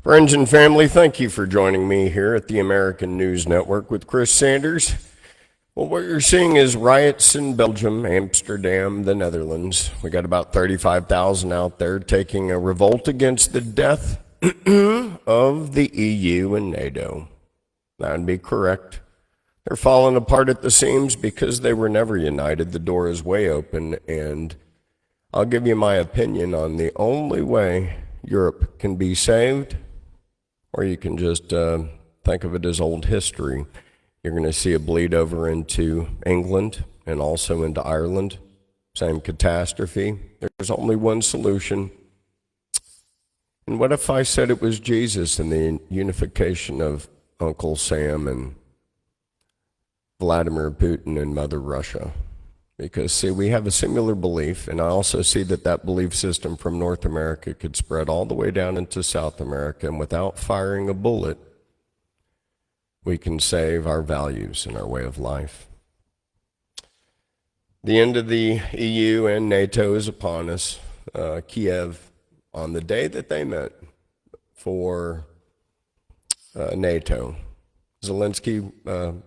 Friends and family, thank you for joining me here at the American News Network with Chris Sanders. Well, what you're seeing is riots in Belgium, Amsterdam, the Netherlands. We got about 35,000 out there taking a revolt against the death of the EU and NATO. That would be correct. They're falling apart at the seams because they were never united. The door is way open, and I'll give you my opinion on the only way Europe can be saved, or you can just think of it as old history. You're going to see a bleed over into England and also into Ireland. Same catastrophe. There's only one solution. And what if I said it was Jesus and the unification of Uncle Sam and Vladimir Putin and Mother Russia? Because, see, we have a similar belief, and I also see that that belief system from North America could spread all the way down into South America, and without firing a bullet, we can save our values and our way of life. The end of the EU and NATO is upon us. Kiev, on the day that they met for NATO, Zelensky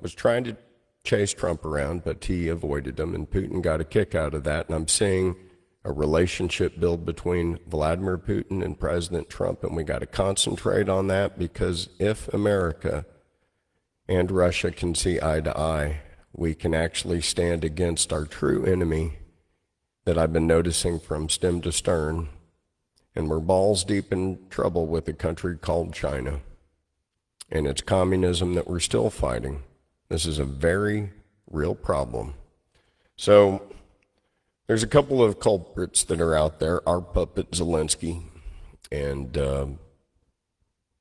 was trying to chase Trump around, but he avoided him, and Putin got a kick out of that. And I'm seeing a relationship build between Vladimir Putin and President Trump, and we got to concentrate on that, because if America and Russia can see eye to eye, we can actually stand against our true enemy that I've been noticing from stem to stern, and we're balls deep in trouble with a country called China, and it's communism that we're still fighting. This is a very real problem. So there's a couple of culprits that are out there. Our puppet Zelensky, and the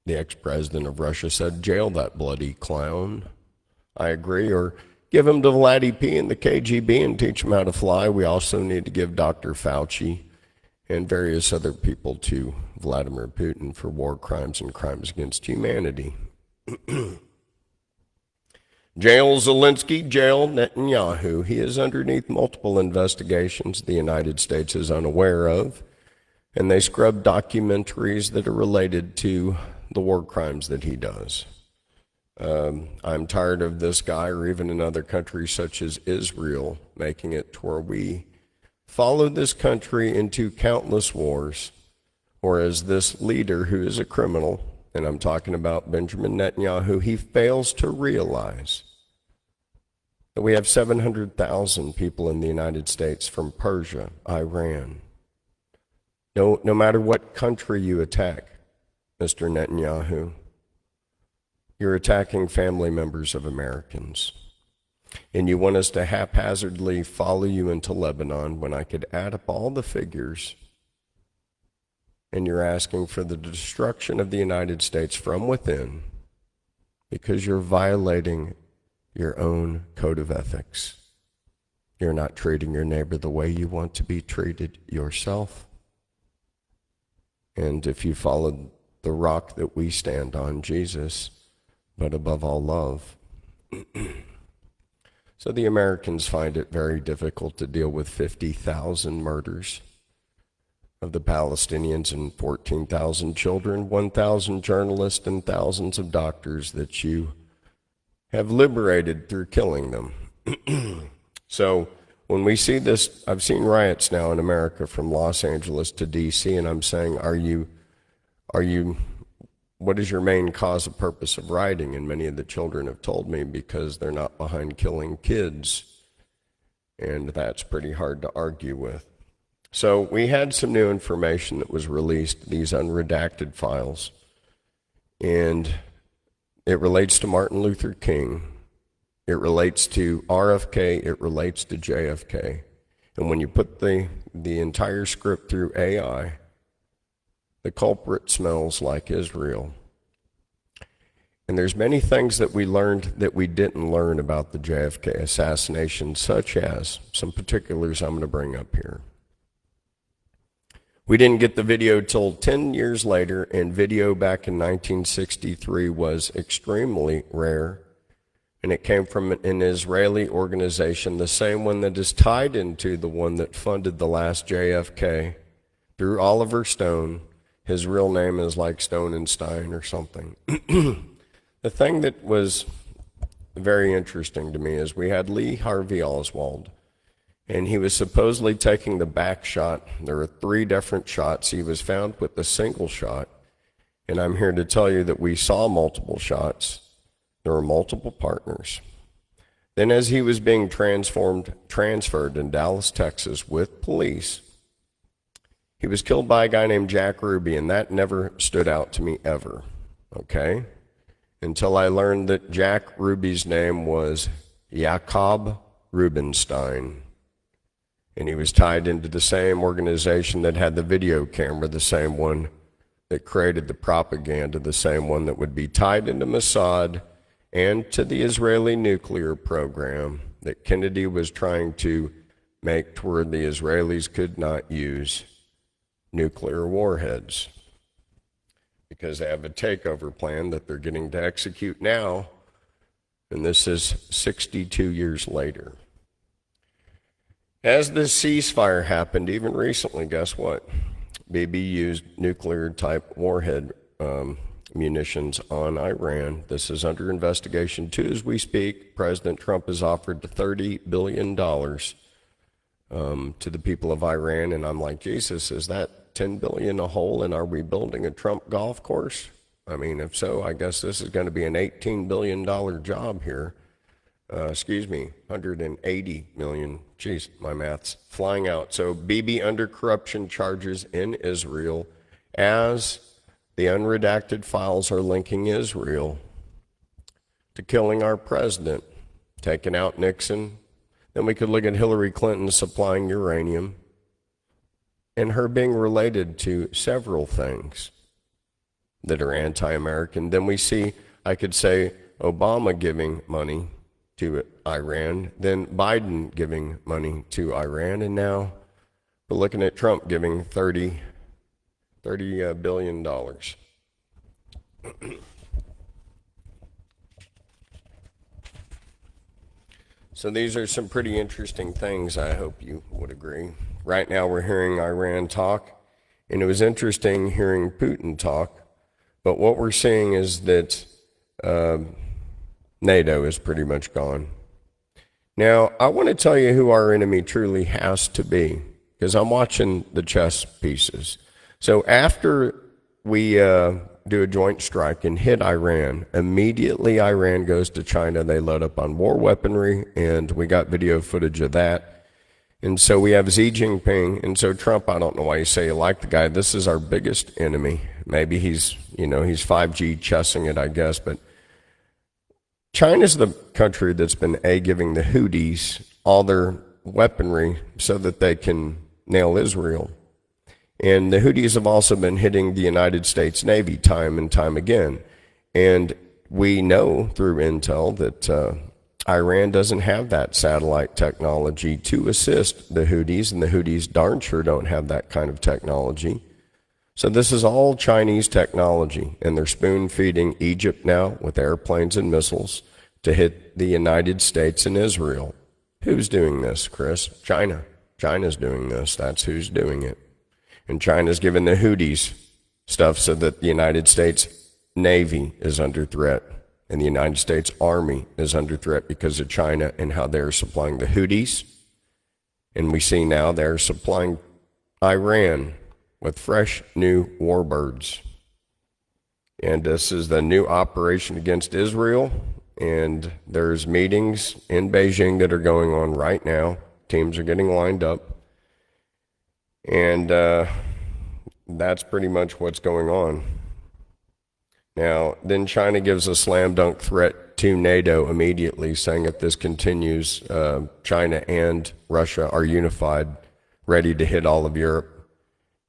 ex-president of Russia said, jail that bloody clown. I agree. Or give him to Vladdy P and the KGB and teach him how to fly. We also need to give Dr. Fauci and various other people to Vladimir Putin for war crimes and crimes against humanity. Jail Zelensky, jail Netanyahu. He is underneath multiple investigations the United States is unaware of, and they scrub documentaries that are related to the war crimes that he does. I'm tired of this guy, or even in other countries such as Israel, making it to where we follow this country into countless wars, whereas this leader, who is a criminal, and I'm talking about Benjamin Netanyahu, he fails to realize that we have 700,000 people in the United States from Persia, Iran. No matter what country you attack, Mr. Netanyahu, you're attacking family members of Americans. And you want us to haphazardly follow you into Lebanon when I could add up all the figures, and you're asking for the destruction of the United States from within because you're violating your own code of ethics. You're not treating your neighbor the way you want to be treated yourself. And if you followed the rock that we stand on, Jesus, but above all, love. So the Americans find it very difficult to deal with 50,000 murders of the Palestinians and 14,000 children, 1,000 journalists, and thousands of doctors that you have liberated through killing them. So when we see this, I've seen riots now in America from Los Angeles to D.C., and I'm saying, what is your main cause of purpose of rioting? And many of the children have told me because they're not behind killing kids, and that's pretty hard to argue with. So we had some new information that was released, these unredacted files, and it relates to Martin Luther King, it relates to RFK, it relates to JFK. And when you put the entire script through AI, the culprit smells like Israel. And there's many things that we learned that we didn't learn about the JFK assassination, such as some particulars I'm going to bring up here. We didn't get the video till 10 years later, and video back in 1963 was extremely rare, and it came from an Israeli organization, the same one that is tied into the one that funded the last JFK through Oliver Stone His real name is like Stonenstein or something. The thing that was very interesting to me is we had Lee Harvey Oswald, and he was supposedly taking the back shot. There were 3 different shots. He was found with a single shot, and I'm here to tell you that we saw multiple shots. There were multiple partners. Then as he was being transferred in Dallas, Texas with police, he was killed by a guy named Jack Ruby, and that never stood out to me ever, okay? Until I learned that Jack Ruby's name was Jakob Rubinstein, and he was tied into the same organization that had the video camera, the same one that created the propaganda, the same one that would be tied into Mossad and to the Israeli nuclear program that Kennedy was trying to make to where the Israelis could not use nuclear warheads, because they have a takeover plan that they're getting to execute now, and this is 62 years later. As this ceasefire happened, even recently, guess what? Bibi used nuclear-type warhead munitions on Iran. This is under investigation, too, as we speak. President Trump has offered $30 billion to the people of Iran, and I'm like, Jesus, is that $10 billion a hole, and are we building a Trump golf course? I mean, if so, I guess this is going to be an $18 billion job here. 180 million. Jeez, my math's flying out. So Bibi under corruption charges in Israel, as the unredacted files are linking Israel to killing our president, taking out Nixon. Then we could look at Hillary Clinton supplying uranium and her being related to several things that are anti-American. Then we see, I could say, Obama giving money to Iran, then Biden giving money to Iran, and now we're looking at Trump giving $30 billion. So these are some pretty interesting things, I hope you would agree. Right now we're hearing Iran talk, and it was interesting hearing Putin talk, but what we're seeing is that NATO is pretty much gone. Now, I want to tell you who our enemy truly has to be, because I'm watching the chess pieces. So after we do a joint strike and hit Iran, immediately Iran goes to China. They load up on war weaponry, and we got video footage of that. And so we have Xi Jinping, and so Trump, I don't know why you say you like the guy. This is our biggest enemy. Maybe he's 5G chessing it, I guess, but China's the country that's been giving the Houthis all their weaponry so that they can nail Israel. And the Houthis have also been hitting the United States Navy time and time again. And we know through intel that Iran doesn't have that satellite technology to assist the Houthis, and the Houthis darn sure don't have that kind of technology. So this is all Chinese technology, and they're spoon-feeding Egypt now with airplanes and missiles to hit the United States and Israel. Who's doing this, Chris? China. China's doing this. That's who's doing it. And China's giving the Houthis stuff so that the United States Navy is under threat, and the United States Army is under threat because of China and how they're supplying the Houthis. And we see now they're supplying Iran with fresh new warbirds. And this is the new operation against Israel, and there's meetings in Beijing that are going on right now. Teams are getting lined up, and that's pretty much what's going on. Now, then China gives a slam dunk threat to NATO immediately, saying if this continues, China and Russia are unified, ready to hit all of Europe.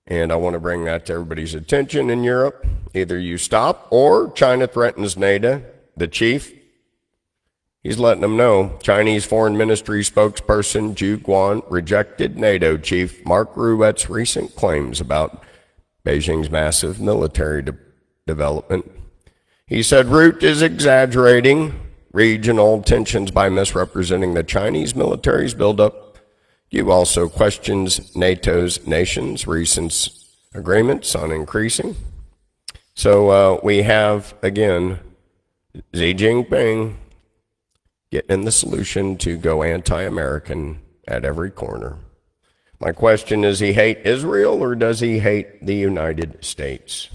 And I want to bring that to everybody's attention in Europe. Either you stop or China threatens NATO. The chief, he's letting them know. Chinese Foreign Ministry spokesperson Zhu Guan rejected NATO chief Mark Ruette's recent claims about Beijing's massive military development. He said Ruette is exaggerating regional tensions by misrepresenting the Chinese military's buildup. You also questions NATO's nations' recent agreements on increasing. So we have, again, Xi Jinping getting the solution to go anti-American at every corner. My question is, he hate Israel or does he hate the United States?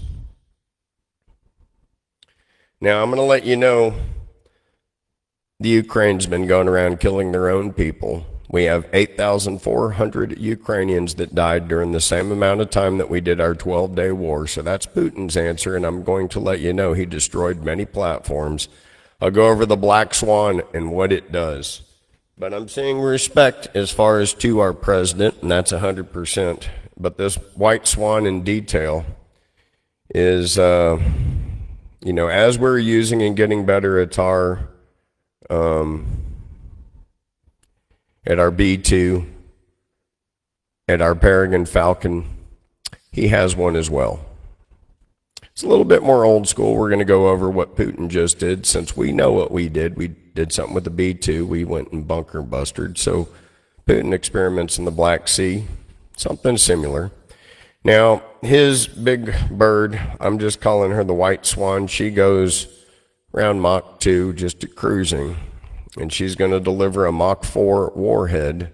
Now, I'm going to let you know the Ukraine's been going around killing their own people. We have 8,400 Ukrainians that died during the same amount of time that we did our 12-day war. So that's Putin's answer, and I'm going to let you know he destroyed many platforms. I'll go over the Black Swan and what it does. But I'm seeing respect as far as to our president, and that's 100%. But this White Swan in detail is, as we're using and getting better at our B2, at our Peregrine Falcon, he has one as well. It's a little bit more old school. We're going to go over what Putin just did, since we know what we did. We did something with the B2. We went and bunker busted. So Putin experiments in the Black Sea, something similar. Now, his big bird, I'm just calling her the White Swan. She goes around Mach 2, just at cruising. And she's going to deliver a Mach 4 warhead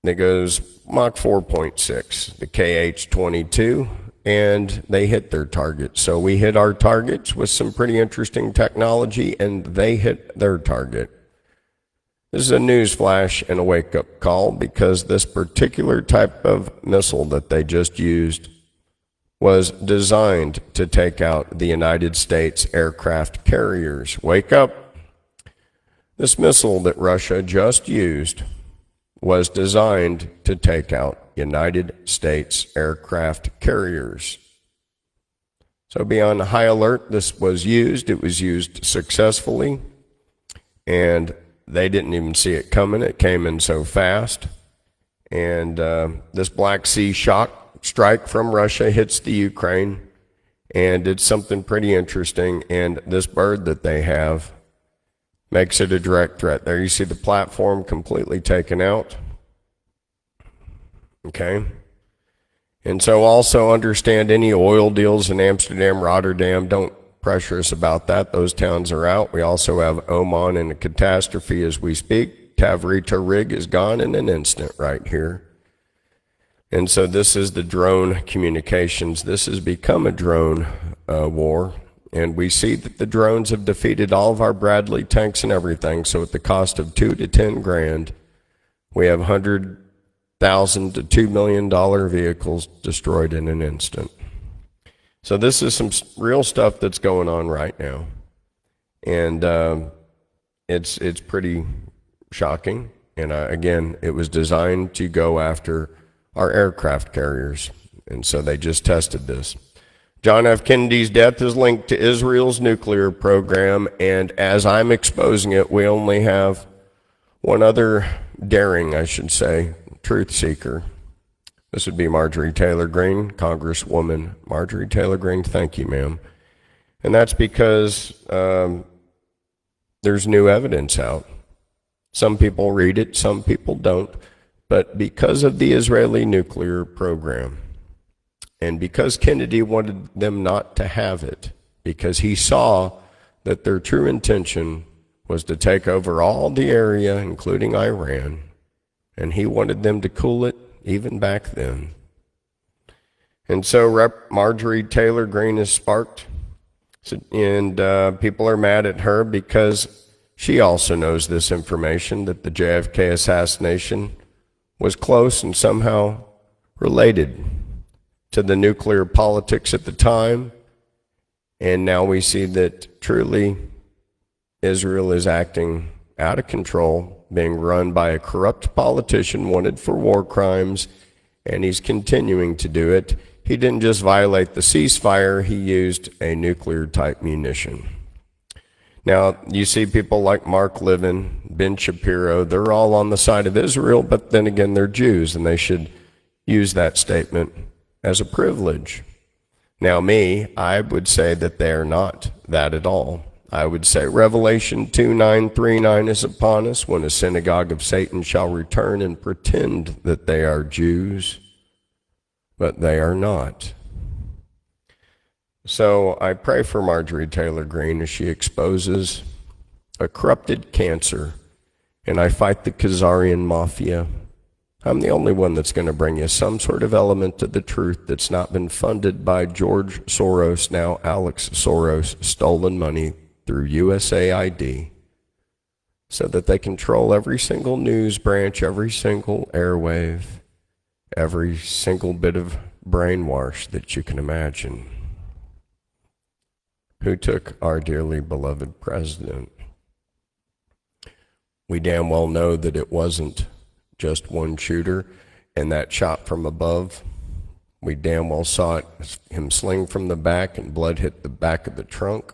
that goes Mach 4.6, the KH-22, and they hit their target. So we hit our targets with some pretty interesting technology, and they hit their target. This is a news flash and a wake-up call, because this particular type of missile that they just used was designed to take out the United States aircraft carriers. Wake up. This missile that Russia just used was designed to take out United States aircraft carriers. So be on high alert. This was used. It was used successfully, and they didn't even see it coming. It came in so fast. And this Black Sea shock strike from Russia hits the Ukraine, and it's something pretty interesting. And this bird that they have makes it a direct threat. There you see the platform completely taken out. Okay. And so also understand any oil deals in Amsterdam, Rotterdam, don't pressure us about that. Those towns are out. We also have Oman in a catastrophe as we speak. Tavrita rig is gone in an instant right here. And so this is the drone communications. This has become a drone war. And we see that the drones have defeated all of our Bradley tanks and everything. So at the cost of $2 to $10 grand, we have $100,000 to $2 million vehicles destroyed in an instant. So this is some real stuff that's going on right now. And it's pretty shocking. And again, it was designed to go after our aircraft carriers. And so they just tested this. John F. Kennedy's death is linked to Israel's nuclear program, and as I'm exposing it, we only have one other daring, I should say, truth seeker. This would be Marjorie Taylor Greene, Congresswoman Marjorie Taylor Greene. Thank you, ma'am. And that's because there's new evidence out. Some people read it, some people don't. But because of the Israeli nuclear program, and because Kennedy wanted them not to have it, because he saw that their true intention was to take over all the area, including Iran, and he wanted them to cool it even back then. And so Marjorie Taylor Greene is sparked, and people are mad at her because she also knows this information, that the JFK assassination was close and somehow related to the nuclear politics at the time. And now we see that truly Israel is acting out of control, being run by a corrupt politician wanted for war crimes, and he's continuing to do it. He didn't just violate the ceasefire, he used a nuclear type munition. Now, you see people like Mark Levin, Ben Shapiro, they're all on the side of Israel, but then again, they're Jews, and they should use that statement as a privilege. Now I would say that they are not that at all. I would say Revelation 2:9-3-9 is upon us, when a synagogue of Satan shall return and pretend that they are Jews. but they are not. So I pray for Marjorie Taylor Greene as she exposes a corrupted cancer, and I fight the Khazarian mafia. I'm the only one that's going to bring you some sort of element to the truth that's not been funded by George Soros, now Alex Soros, stolen money through USAID, so that they control every single news branch, every single airwave, every single bit of brainwash that you can imagine. Who took our dearly beloved president? We damn well know that it wasn't just one shooter, and that shot from above, we damn well saw him sling from the back and blood hit the back of the trunk.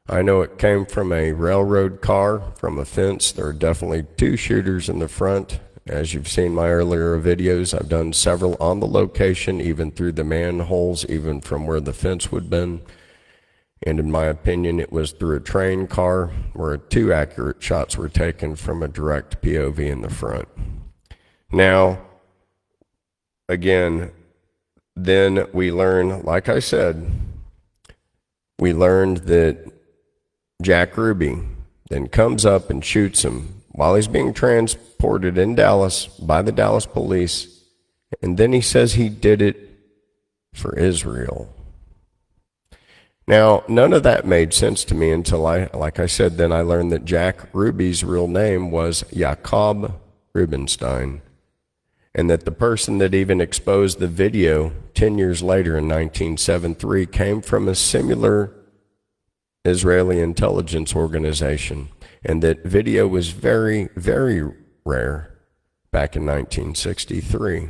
I know it came from a railroad car, from a fence. There are definitely two shooters in the front. As you've seen my earlier videos, I've done several on the location, even through the manholes, even from where the fence would have been. And in my opinion, it was through a train car where two accurate shots were taken from a direct POV in the front. Now, again, then we learn, like I said, we learned that Jack Ruby then comes up and shoots him while he's being transported in Dallas by the Dallas police, and then he says he did it for Israel. Now, none of that made sense to me until like I said, then I learned that Jack Ruby's real name was Jacob Rubenstein, and that the person that even exposed the video 10 years later in 1973 came from a similar Israeli intelligence organization, and that video was very, very rare back in 1963.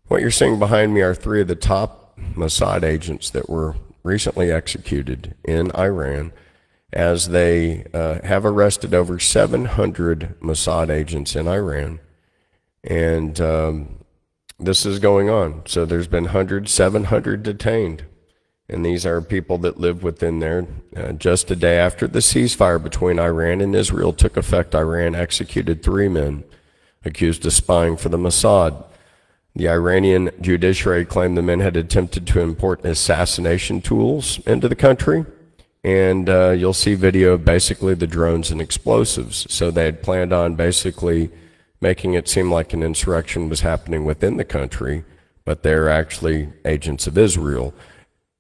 What you're seeing behind me are three of the top Mossad agents that were recently executed in Iran, as they have arrested over 700 Mossad agents in Iran. And this is going on. So there's been 700 detained. And these are people that live within there. Just a day after the ceasefire between Iran and Israel took effect, Iran executed 3 men accused of spying for the Mossad. The Iranian judiciary claimed the men had attempted to import assassination tools into the country, and you'll see video of basically the drones and explosives. So they had planned on basically making it seem like an insurrection was happening within the country, but they're actually agents of Israel.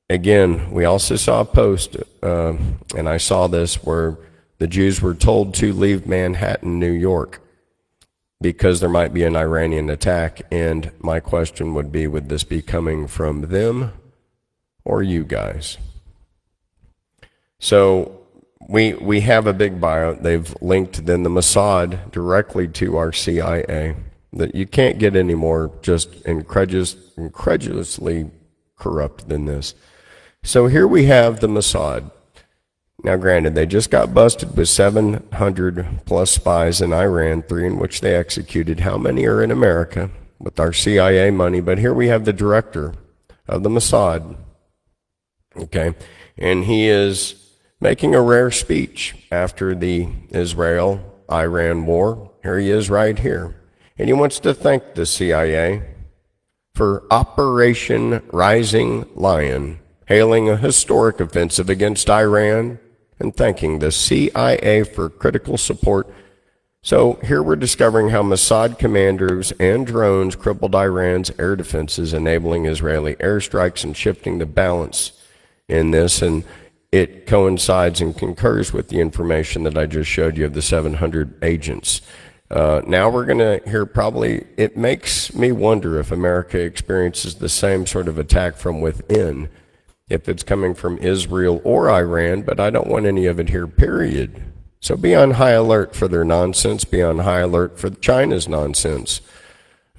Again, we also saw a post, and I saw this, where the Jews were told to leave Manhattan, New York, because there might be an Iranian attack. And my question would be, would this be coming from them or you guys? So we have a big bio. They've linked then the Mossad directly to our CIA. That you can't get any more just incredulously corrupt than this. So here we have the Mossad. Now, granted, they just got busted with 700 plus spies in Iran, 3 in which they executed. How many are in America with our CIA money? But here we have the director of the Mossad, okay? And he is making a rare speech after the Israel-Iran war. Here he is right here. And he wants to thank the CIA for Operation Rising Lion, hailing a historic offensive against Iran, and thanking the CIA for critical support. So here we're discovering how Mossad commanders and drones crippled Iran's air defenses, enabling Israeli airstrikes and shifting the balance in this. And it coincides and concurs with the information that I just showed you of the 700 agents. Now we're going to hear probably, it makes me wonder if America experiences the same sort of attack from within, if it's coming from Israel or Iran, but I don't want any of it here, period. So be on high alert for their nonsense, be on high alert for China's nonsense.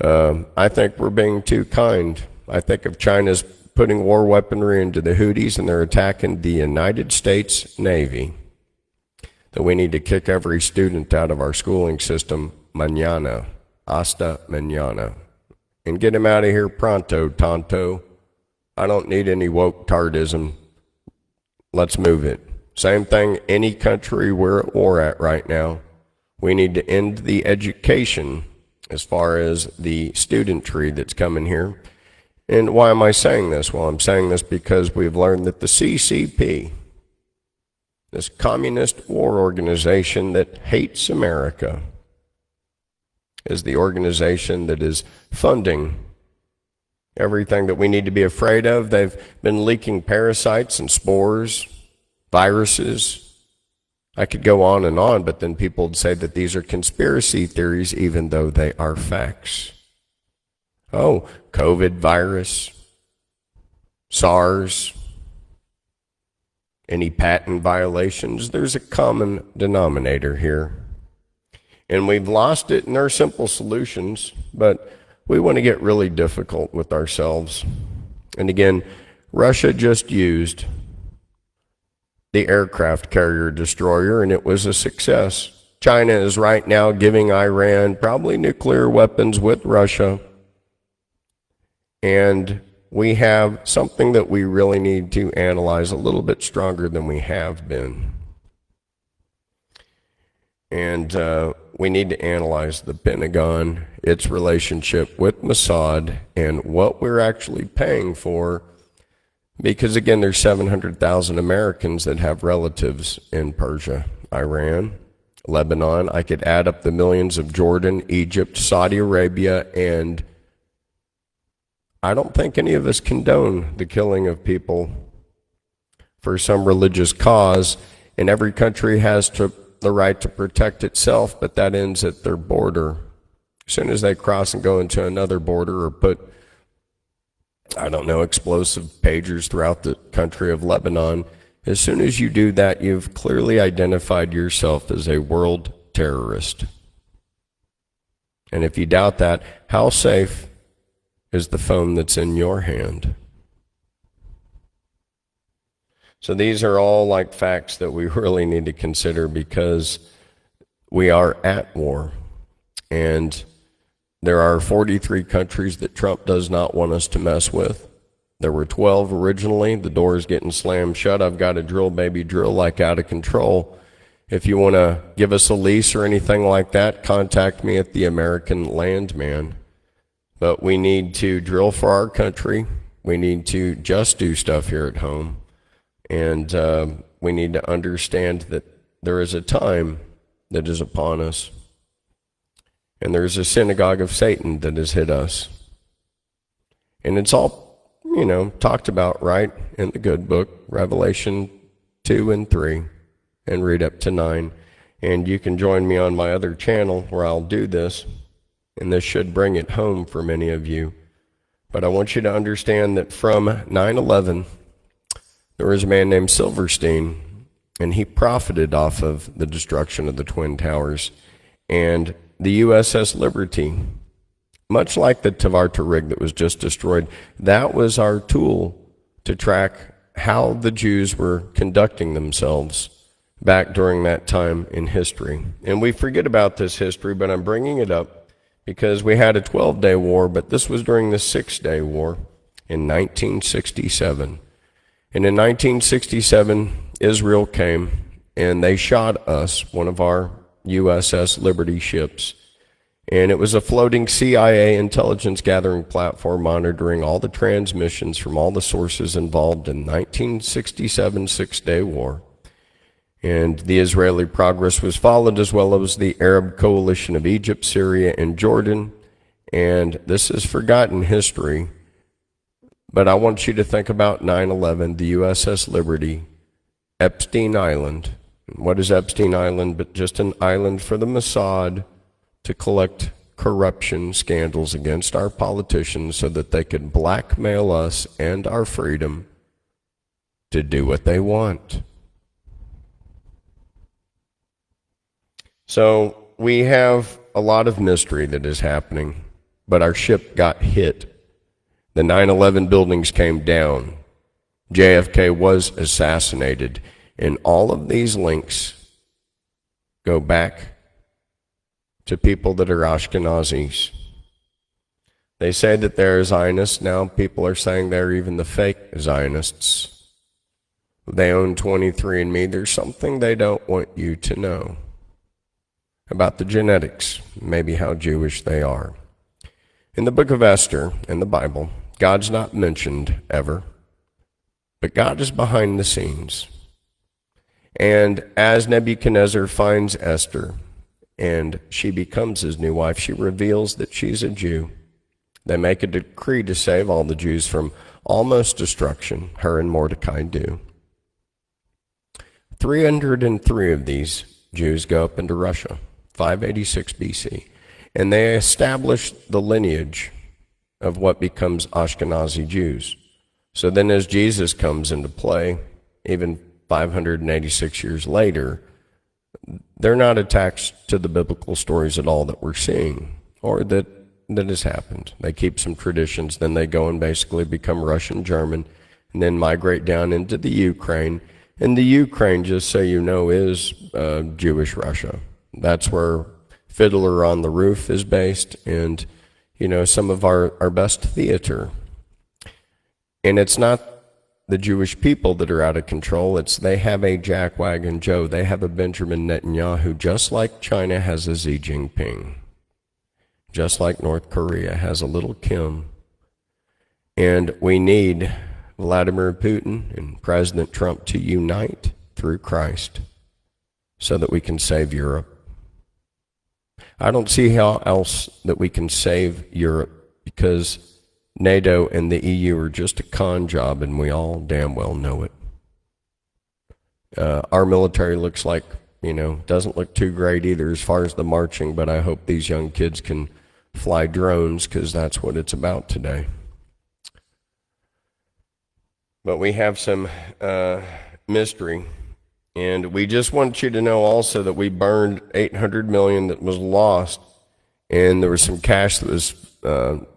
I think we're being too kind. I think if China's putting war weaponry into the Houthis and they're attacking the United States Navy, that we need to kick every student out of our schooling system mañana, hasta mañana, and get him out of here pronto, tonto. I don't need any woke tardism. Let's move it. Same thing, any country we're at war at right now. We need to end the education as far as the studentry that's coming here. And why am I saying this? Well, I'm saying this because we've learned that the CCP, this communist war organization that hates America, is the organization that is funding everything that we need to be afraid of. They've been leaking parasites and spores, viruses. I could go on, but then people would say that these are conspiracy theories, even though they are facts. Oh, COVID virus, SARS, any patent violations. There's a common denominator here. And we've lost it in our simple solutions, but we want to get really difficult with ourselves. And again, Russia just used the aircraft carrier destroyer, and it was a success. China is right now giving Iran probably nuclear weapons with Russia. And we have something that we really need to analyze a little bit stronger than we have been. And we need to analyze the Pentagon, its relationship with Mossad, and what we're actually paying for. Because again, there's 700,000 Americans that have relatives in Persia, Iran, Lebanon. I could add up the millions of Jordan, Egypt, Saudi Arabia, and I don't think any of us condone the killing of people for some religious cause, and every country has the right to protect itself, but that ends at their border. As soon as they cross and go into another border or put, explosive pagers throughout the country of Lebanon, as soon as you do that, you've clearly identified yourself as a world terrorist. And if you doubt that, how safe is the phone that's in your hand? So these are all like facts that we really need to consider, because we are at war. And there are 43 countries that Trump does not want us to mess with. There were 12 originally. The door is getting slammed shut. I've got a drill, baby, drill like out of control. If you want to give us a lease or anything like that, contact me at the American Landman. But we need to drill for our country. We need to just do stuff here at home. And we need to understand that there is a time that is upon us. And there's a synagogue of Satan that has hit us. And it's all, talked about right in the good book, Revelation 2 and 3, and read up to 9. And you can join me on my other channel where I'll do this. And this should bring it home for many of you. But I want you to understand that from 9/11, there was a man named Silverstein, and he profited off of the destruction of the Twin Towers. And the USS Liberty, much like the Tavarta rig that was just destroyed, that was our tool to track how the Jews were conducting themselves back during that time in history. And we forget about this history, but I'm bringing it up because we had a 12-day war, but this was during the 6-day war in 1967. And in 1967, Israel came and they shot us, one of our USS Liberty ships. And it was a floating CIA intelligence gathering platform monitoring all the transmissions from all the sources involved in 1967 6-day war. And the Israeli progress was followed, as well as the Arab coalition of Egypt, Syria, and Jordan. And this is forgotten history. But I want you to think about 9/11, the USS Liberty, Epstein Island. What is Epstein Island but just an island for the Mossad to collect corruption scandals against our politicians so that they could blackmail us and our freedom to do what they want. So we have a lot of mystery that is happening, but our ship got hit. The 9/11 buildings came down. JFK was assassinated. And all of these links go back to people that are Ashkenazis. They say that they're Zionists. Now people are saying they're even the fake Zionists. They own 23andMe. There's something they don't want you to know about the genetics, maybe how Jewish they are. In the book of Esther, in the Bible, God's not mentioned ever, but God is behind the scenes. And as Nebuchadnezzar finds Esther and she becomes his new wife, she reveals that she's a Jew. They make a decree to save all the Jews from almost destruction. Her and Mordecai do. 303 of these Jews go up into Russia, 586 BC, and they establish the lineage of what becomes Ashkenazi Jews. So then as Jesus comes into play, even 586 years later, they're not attached to the biblical stories at all that we're seeing or that has happened. They keep some traditions, then they go and basically become Russian German and then migrate down into the Ukraine. And the Ukraine, just so you know, is Jewish Russia. That's where Fiddler on the Roof is based and, you know, some of our best theater. And it's not the Jewish people that are out of control. It's they have a Jack Wagon Joe. They have a Benjamin Netanyahu, just like China has a Xi Jinping. Just like North Korea has a little Kim. And we need Vladimir Putin and President Trump to unite through Christ so that we can save Europe. I don't see how else that we can save Europe because NATO and the EU are just a con job and we all damn well know it. Our military looks like, doesn't look too great either as far as the marching, but I hope these young kids can fly drones because that's what it's about today. But we have some mystery, and we just want you to know also that we burned $800 million that was lost, and there was some cash that was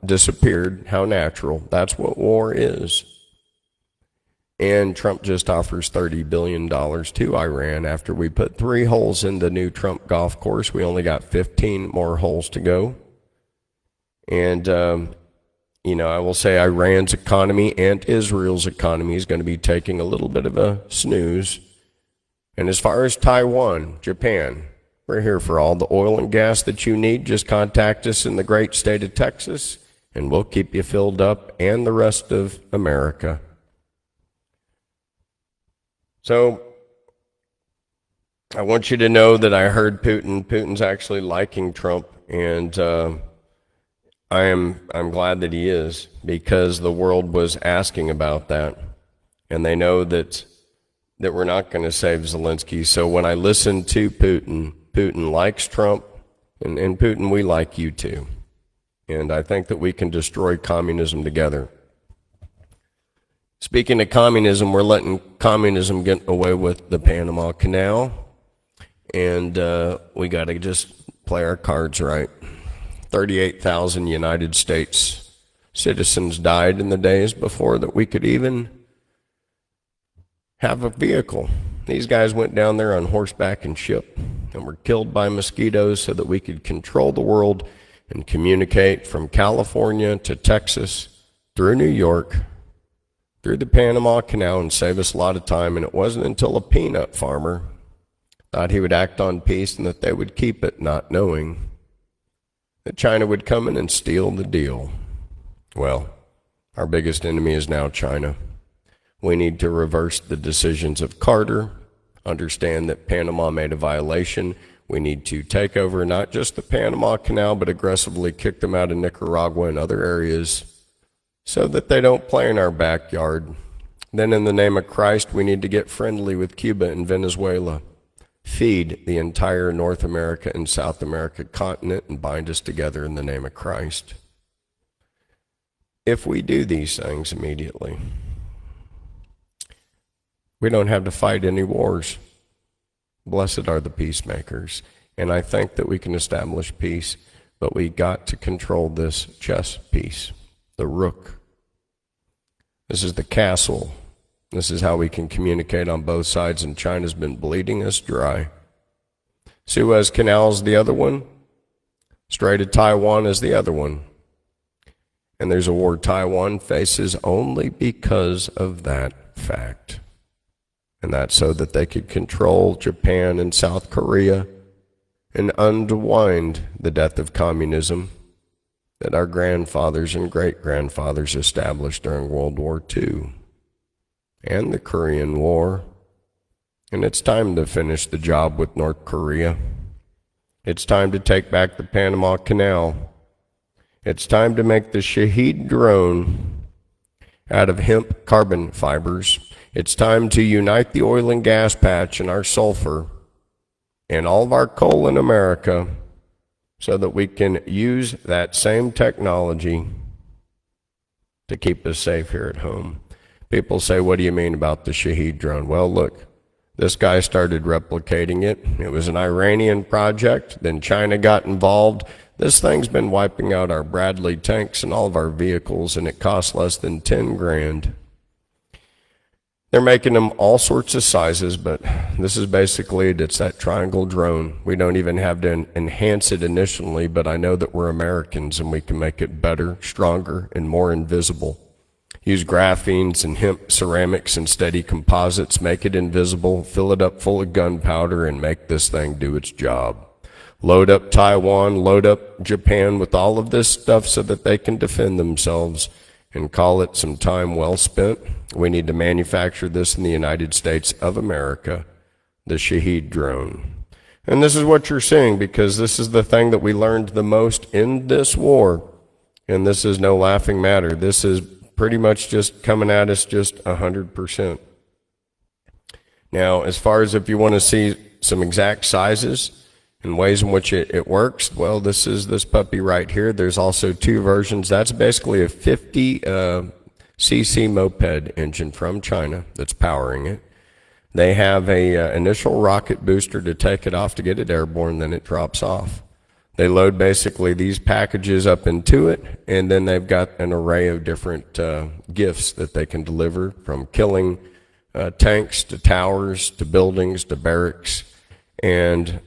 disappeared. How natural. That's what war is. And Trump just offers $30 billion to Iran after we put 3 holes in the new Trump golf course. We only got 15 more holes to go. And I will say Iran's economy and Israel's economy is going to be taking a little bit of a snooze. And as far as Taiwan, Japan, we're here for all the oil and gas that you need. Just contact us in the great state of Texas, and we'll keep you filled up and the rest of America. So I want you to know that I heard Putin's actually liking Trump, and I'm glad that he is, because the world was asking about that, and they know that we're not going to save Zelensky. So when I listen to Putin likes Trump, and Putin, we like you too. And I think that we can destroy communism together. Speaking of communism, we're letting communism get away with the Panama Canal, and we got to just play our cards right. 38,000 United States citizens died in the days before that we could even have a vehicle. These guys went down there on horseback and ship and were killed by mosquitoes so that we could control the world and communicate from California to Texas, through New York, through the Panama Canal, and save us a lot of time. And it wasn't until a peanut farmer thought he would act on peace and that they would keep it, not knowing that China would come in and steal the deal. Well, our biggest enemy is now China. We need to reverse the decisions of Carter, understand that Panama made a violation. We need to take over not just the Panama Canal, but aggressively kick them out of Nicaragua and other areas so that they don't play in our backyard. Then in the name of Christ, we need to get friendly with Cuba and Venezuela. Feed the entire North America and South America continent and bind us together in the name of Christ. If we do these things immediately, we don't have to fight any wars. Blessed are the peacemakers. And I think that we can establish peace, but we got to control this chess piece, the rook. This is the castle. This is how we can communicate on both sides, and China's been bleeding us dry. Suez Canal is the other one. Strait of Taiwan is the other one. And there's a war Taiwan faces only because of that fact. And that's so that they could control Japan and South Korea and unwind the death of communism that our grandfathers and great-grandfathers established during World War II and the Korean War. And it's time to finish the job with North Korea. It's time to take back the Panama Canal. It's time to make the Shahed drone out of hemp carbon fibers. It's time to unite the oil and gas patch and our sulfur and all of our coal in America so that we can use that same technology to keep us safe here at home. People say, what do you mean about the Shahed drone? Well, look, this guy started replicating it. It was an Iranian project. Then China got involved. This thing's been wiping out our Bradley tanks and all of our vehicles, and it costs less than 10 grand. They're making them all sorts of sizes, but this is basically it. It's that triangle drone. We don't even have to enhance it initially, but I know that we're Americans and we can make it better, stronger, and more invisible. Use graphenes and hemp ceramics and steady composites, make it invisible, fill it up full of gunpowder, and make this thing do its job. Load up Taiwan, load up Japan with all of this stuff so that they can defend themselves and call it some time well spent. We need to manufacture this in the United States of America, the Shahed drone. And this is what you're seeing, because this is the thing that we learned the most in this war. And this is no laughing matter. This is pretty much just coming at us just 100%. Now, as far as if you want to see some exact sizes and ways in which it works, well, this is this puppy right here. There's also two versions. That's basically a 50 cc moped engine from China that's powering it. They have a initial rocket booster to take it off to get it airborne, then it drops off. They load basically these packages up into it, and then they've got an array of different gifts that they can deliver, from killing tanks to towers to buildings to barracks. And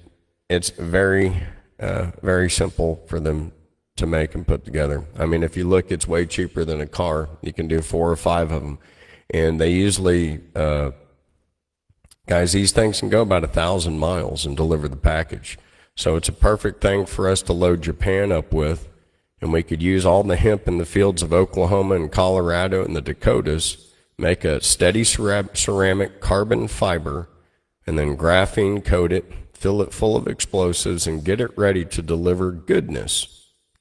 it's very, very simple for them to make and put together. I mean, if you look, it's way cheaper than a car. You can do 4 or 5 of them. And they usually, guys, these things can go about 1,000 miles and deliver the package. So it's a perfect thing for us to load Japan up with. And we could use all the hemp in the fields of Oklahoma and Colorado and the Dakotas, make a steady ceramic carbon fiber, and then graphene coat it, fill it full of explosives, and get it ready to deliver goodness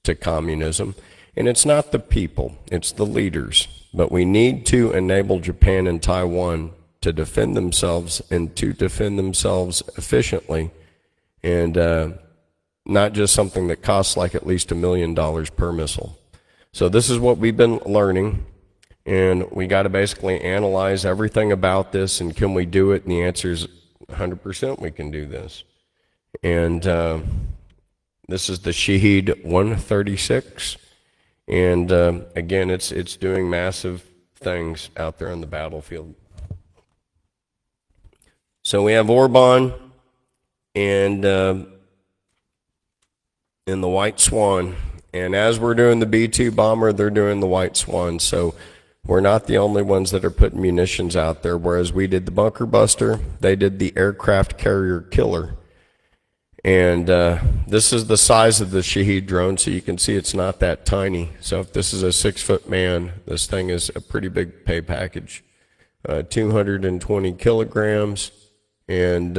to communism. And it's not the people, it's the leaders. But we need to enable Japan and Taiwan to defend themselves, and to defend themselves efficiently, and not just something that costs like at least $1 million per missile. So this is what we've been learning, and we got to basically analyze everything about this, and can we do it? And the answer is 100% we can do this. And this is the Shahed 136. And again, it's doing massive things out there on the battlefield. So we have Orban and the White Swan. And as we're doing the B-2 bomber, they're doing the White Swan. So we're not the only ones that are putting munitions out there. Whereas we did the bunker buster, they did the aircraft carrier killer. And this is the size of the Shahed drone, so you can see it's not that tiny. So if this is a 6-foot man, this thing is a pretty big pay package. 220 kilograms, and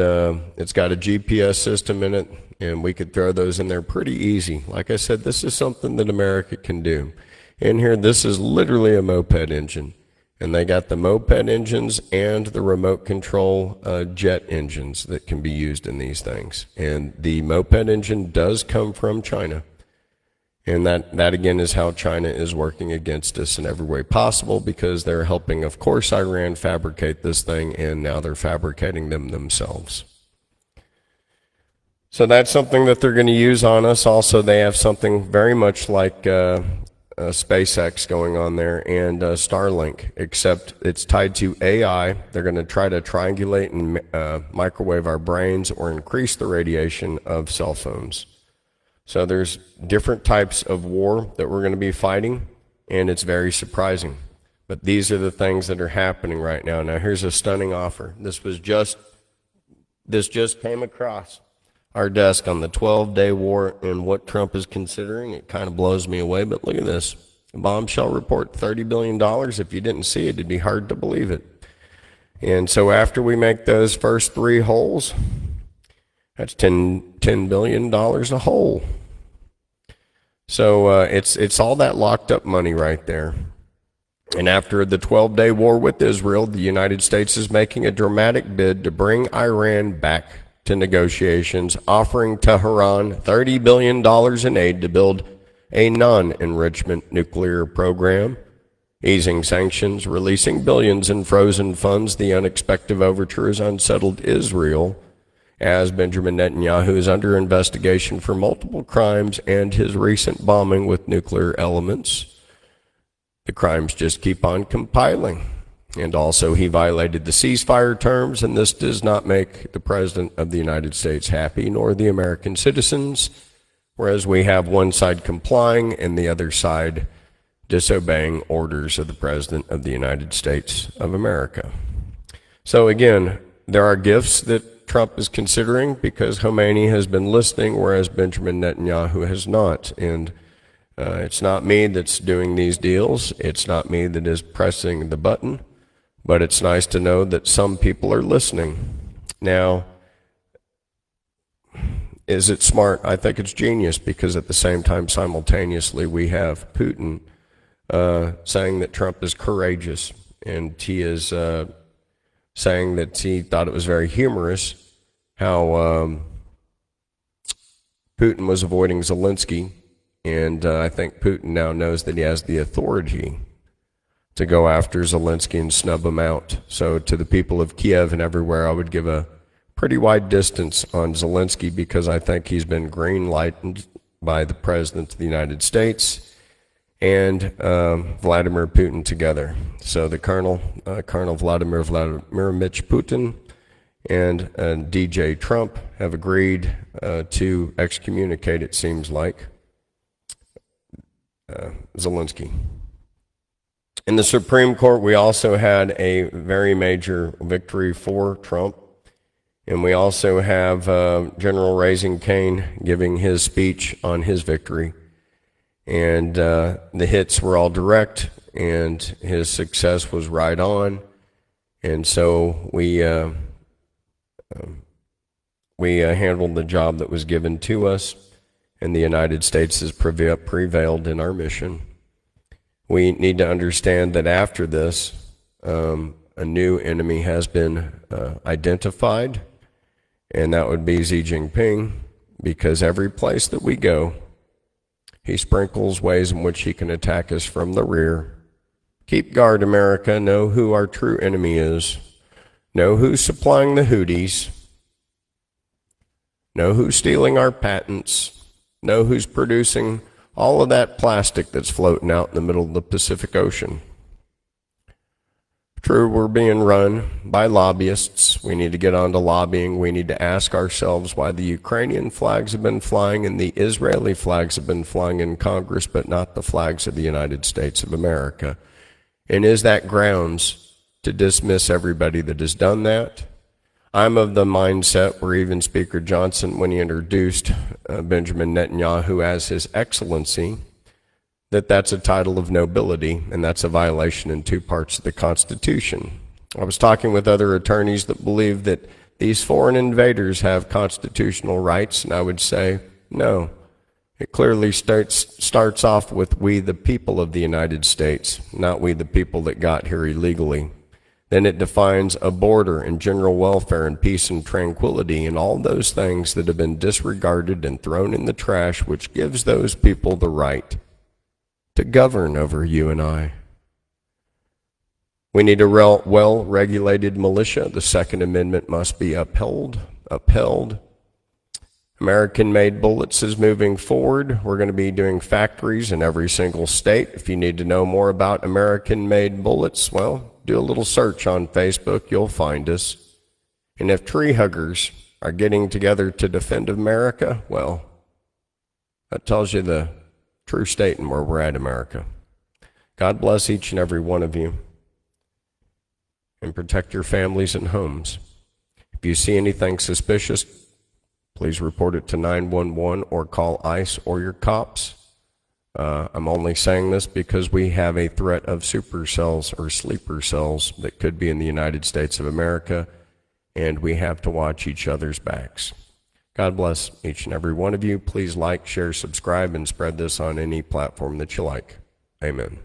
it's got a GPS system in it, and we could throw those in there pretty easy. Like I said, this is something that America can do. In here, this is literally a moped engine. And they got the moped engines and the remote control jet engines that can be used in these things. And the moped engine does come from China. And that again is how China is working against us in every way possible, because they're helping, of course, Iran fabricate this thing, and now they're fabricating them themselves. So that's something that they're going to use on us. Also, they have something very much like SpaceX going on there, and Starlink, except it's tied to AI. They're going to try to triangulate and microwave our brains or increase the radiation of cell phones. So there's different types of war that we're going to be fighting, and it's very surprising. But these are the things that are happening right now. Now here's a stunning offer. This just came across our desk on the 12-day war and what Trump is considering, it kind of blows me away. But look at this. A bombshell report, $30 billion. If you didn't see it, it'd be hard to believe it. And so after we make those first three holes, that's $10 billion a hole. So it's all that locked up money right there. And after the 12-day war with Israel, the United States is making a dramatic bid to bring Iran back to negotiations, offering Tehran $30 billion in aid to build a non-enrichment nuclear program, easing sanctions, releasing billions in frozen funds. The unexpected overture has unsettled Israel, as Benjamin Netanyahu is under investigation for multiple crimes and his recent bombing with nuclear elements. The crimes just keep on compiling. And also, he violated the ceasefire terms, and this does not make the President of the United States happy, nor the American citizens, whereas we have one side complying and the other side disobeying orders of the President of the United States of America. So again, there are gifts that Trump is considering because Khomeini has been listening, whereas Benjamin Netanyahu has not. And it's not me that's doing these deals. It's not me that is pressing the button. But it's nice to know that some people are listening. Now, is it smart? I think it's genius because at the same time, simultaneously, we have Putin saying that Trump is courageous. And he is saying that he thought it was very humorous how Putin was avoiding Zelensky. And I think Putin now knows that he has the authority to go after Zelensky and snub him out. So to the people of Kiev and everywhere, I would give a pretty wide distance on Zelensky because I think he's been green lighted by the President of the United States and Vladimir Putin together. So the Colonel Vladimir Vladimirovich Putin and DJ Trump have agreed to excommunicate, it seems like, Zelensky. In the Supreme Court, we also had a very major victory for Trump. And we also have General Raising Cane giving his speech on his victory. And the hits were all direct, and his success was right on. And so we handled the job that was given to us, and the United States has prevailed in our mission. We need to understand that after this, a new enemy has been identified, and that would be Xi Jinping, because every place that we go, he sprinkles ways in which he can attack us from the rear. Keep guard, America. Know who our true enemy is. Know who's supplying the Houthis. Know who's stealing our patents. Know who's producing all of that plastic that's floating out in the middle of the Pacific Ocean. True, we're being run by lobbyists. We need to get on to lobbying. We need to ask ourselves why the Ukrainian flags have been flying and the Israeli flags have been flying in Congress, but not the flags of the United States of America. And is that grounds to dismiss everybody that has done that? I'm of the mindset where even Speaker Johnson, when he introduced Benjamin Netanyahu as His Excellency, that's a title of nobility, and that's a violation in two parts of the Constitution. I was talking with other attorneys that believe that these foreign invaders have constitutional rights, and I would say, no. It clearly starts off with we the people of the United States, not we the people that got here illegally. Then it defines a border and general welfare and peace and tranquility and all those things that have been disregarded and thrown in the trash, which gives those people the right to govern over you and I. We need a well-regulated militia. The Second Amendment must be upheld. American-made bullets is moving forward. We're going to be doing factories in every single state. If you need to know more about American-made bullets, well, do a little search on Facebook. You'll find us. And if tree huggers are getting together to defend America, well, that tells you the true state and where we're at, America. God bless each and every one of you, and protect your families and homes. If you see anything suspicious, please report it to 911 or call ICE or your cops. I'm only saying this because we have a threat of supercells or sleeper cells that could be in the United States of America, and we have to watch each other's backs. God bless each and every one of you. Please like, share, subscribe, and spread this on any platform that you like. Amen.